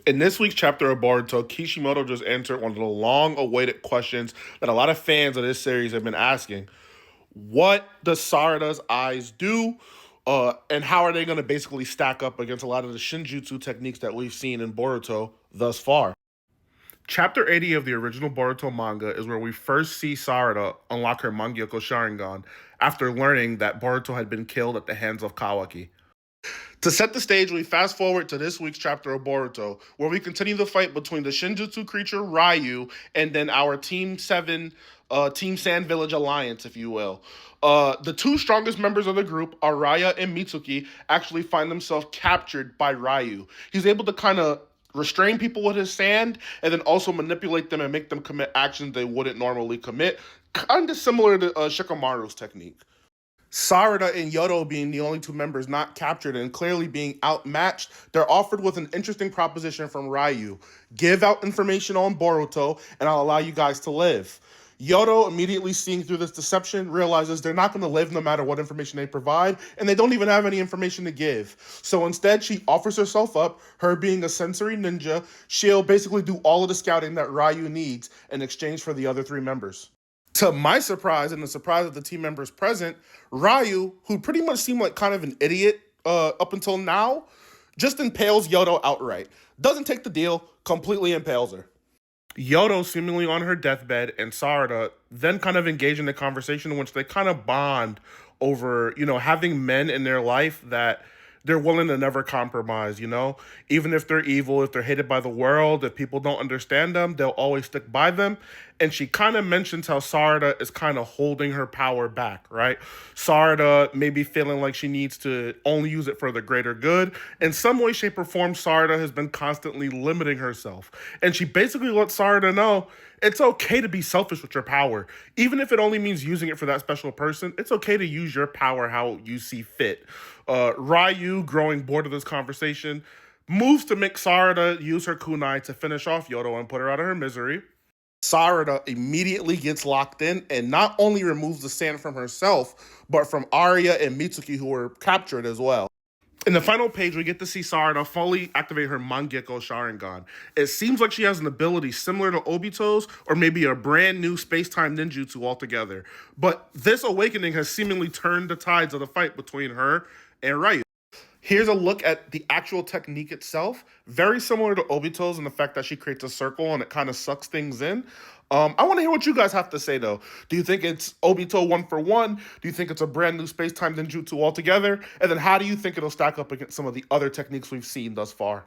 In this week's chapter of Boruto, Kishimoto just answered one of the long-awaited questions that a lot of fans of this series have been asking. What does Sarada's eyes do? And how are they going to basically stack up against a lot of the Shinjutsu techniques that we've seen in Boruto thus far? Chapter 80 of the original Boruto manga is where we first see Sarada unlock her Mangekyo Sharingan after learning that Boruto had been killed at the hands of Kawaki. To set the stage, we fast forward to this week's chapter of Boruto, where we continue the fight between the Shinjutsu creature Ryu and then our Team 7, Team Sand Village Alliance, if you will. The two strongest members of the group, Araya and Mitsuki, actually find themselves captured by Ryu. He's able to kind of restrain people with his sand and then also manipulate them and make them commit actions they wouldn't normally commit, kind of similar to Shikamaru's technique. Sarada and Yodo being the only two members not captured and clearly being outmatched, they're offered with an interesting proposition from Ryu. Give out information on Boruto, and I'll allow you guys to live. Yodo, immediately seeing through this deception, realizes they're not going to live no matter what information they provide, and they don't even have any information to give. So instead, she offers herself up, her being a sensory ninja. She'll basically do all of the scouting that Ryu needs in exchange for the other three members. To my surprise and the surprise of the team members present, Ryu, who pretty much seemed like kind of an idiot up until now, just impales Yodo outright. Doesn't take the deal, completely impales her. Yodo seemingly on her deathbed and Sarada then kind of engage in a conversation in which they kind of bond over, having men in their life that they're willing to never compromise, Even if they're evil, if they're hated by the world, if people don't understand them, they'll always stick by them. And she kind of mentions how Sarada is kind of holding her power back, right? Sarada maybe feeling like she needs to only use it for the greater good. In some way, shape, or form, Sarada has been constantly limiting herself. And she basically lets Sarada know it's okay to be selfish with your power. Even if it only means using it for that special person, it's okay to use your power how you see fit. Ryu, growing bored of this conversation, moves to make Sarada use her kunai to finish off Yodo and put her out of her misery. Sarada immediately gets locked in and not only removes the sand from herself, but from Arya and Mitsuki, who were captured as well. In the final page, we get to see Sarada fully activate her Mangekyo Sharingan. It seems like she has an ability similar to Obito's or maybe a brand new space-time ninjutsu altogether. But this awakening has seemingly turned the tides of the fight between her and Ryu. Here's a look at the actual technique itself. Very similar to Obito's in the fact that she creates a circle and it kind of sucks things in. I want to hear what you guys have to say, though. Do you think it's Obito one for one? Do you think it's a brand new space-time ninjutsu altogether? And then how do you think it'll stack up against some of the other techniques we've seen thus far?